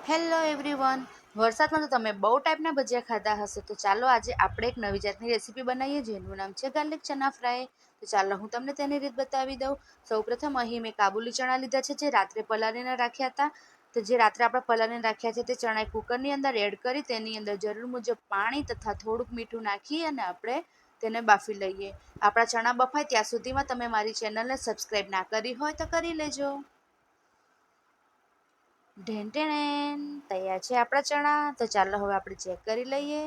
Hello everyone, વરસાદમાં તો તમે બહુ ટાઈપના ભજીયા ખાધા હશે. તો ચાલો આજે આપણે એક નવી જાતની રેસીપી બનાવીએ જેનું નામ છે ગાર્લિક ચના ફ્રાય. તો ચાલો હું તમને તેની રીત બતાવી દઉં. સૌપ્રથમ અહીં મેં કાબુલી ચણા લીધા છે જે રાત્રે પલાળીને રાખ્યા હતા. તો જે રાત્રે આપણે પલાળીને રાખ્યા છે તે ચણા કુકરની અંદર એડ કરી તેની અંદર જરૂર મુજબ પાણી તથા થોડુંક મીઠું નાખી અને આપણે તેને બાફી લઈએ. આપણા ચણા બફાય ત્યાં સુધીમાં તમે મારી ચેનલને સબસ્ક્રાઈબ ના કરી હોય તો કરી લેજો. ઢેંટેણ તૈયાર છે આપણા ચણા. તો ચાલો હવે આપણે ચેક કરી લઈએ.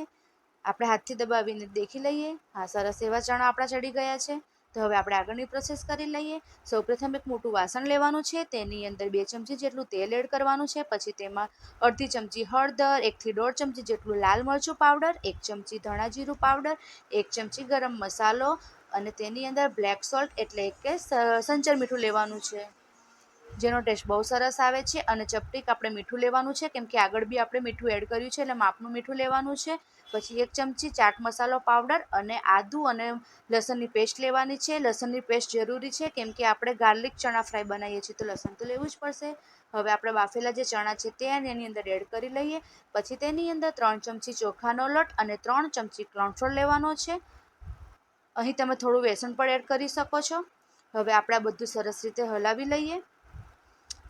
આપણે હાથથી દબાવીને દેખી લઈએ. હા, સરસ એવા ચણા આપણા ચડી ગયા છે. તો હવે આપણે આગળની પ્રોસેસ કરી લઈએ. સૌપ્રથમ એક મોટું વાસણ લેવાનું છે, તેની અંદર 2 ચમચી જેટલું તેલ એડ કરવાનું છે. પછી તેમાં અડધી ચમચી હળદર, 1 થી 1.5 ચમચી જેટલું લાલ મરચું પાવડર, 1 ચમચી ધાણા જીરું પાવડર, 1 ચમચી ગરમ મસાલો અને તેની અંદર બ્લેક સોલ્ટ એટલે કે સંચર મીઠું લેવાનું છે, જેનો ટેસ્ટ બહુ સરસ આવે છે. અને ચપટીક આપણે મીઠું લેવાનું છે, કેમ કે આગળ બી આપણે મીઠું એડ કર્યું છે એટલે માપનું મીઠું લેવાનું છે. પછી 1 ચમચી ચાટ મસાલો પાવડર અને આદુ અને લસણની પેસ્ટ લેવાની છે. લસણની પેસ્ટ જરૂરી છે કેમ કે આપણે ગાર્લિક ચણા ફ્રાય બનાવીએ છીએ તો લસણ તો લેવું જ પડશે. હવે આપણે બાફેલા જે ચણા છે તે એની અંદર એડ કરી લઈએ. પછી તેની અંદર 3 ચમચી ચોખાનો લોટ અને 3 ચમચી કોર્નફ્લોર લેવાનો છે. અહીં તમે થોડું બેસન પણ એડ કરી શકો છો. હવે આપણે આ બધું સરસ રીતે હલાવી લઈએ.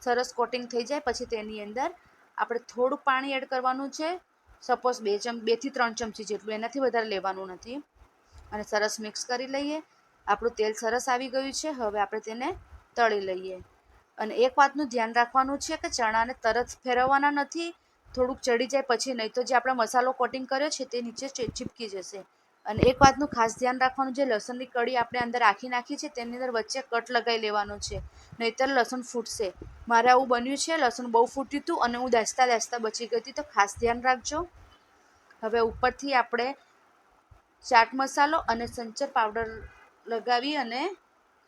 સરસ કોટિંગ થઈ જાય પછી તેની અંદર આપણે થોડું પાણી એડ કરવાનું છે. સપોઝ 2 થી 3 ચમચી જેટલું, એનાથી વધારે લેવાનું નથી. અને સરસ મિક્સ કરી લઈએ. આપણું તેલ સરસ આવી ગયું છે. હવે આપણે તેને તળી લઈએ. અને એક વાતનું ધ્યાન રાખવાનું છે કે ચણાને તરત ફેરવવાના નથી. થોડુંક ચડી જાય પછી, નહીં તો જે આપણે મસાલો કોટિંગ કર્યો છે તે નીચે ચીપકી જશે. અને એક વાતનું ખાસ ધ્યાન રાખવાનું, જે લસણની કળી આપણે અંદર આખી નાખી છે તેની અંદર વચ્ચે કટ લગાવી લેવાનું છે, નહીંતર લસણ ફૂટશે. મારે આવું બન્યું છે, લસણ બહુ ફૂટ્યું હતું અને હું દાચતા બચી ગઈ હતી, તો ખાસ ધ્યાન રાખજો. હવે ઉપરથી આપણે ચાટ મસાલો અને સંચર પાવડર લગાવી અને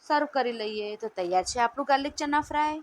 સર્વ કરી લઈએ. તો તૈયાર છે આપણું ગાર્લિક ચના ફ્રાય.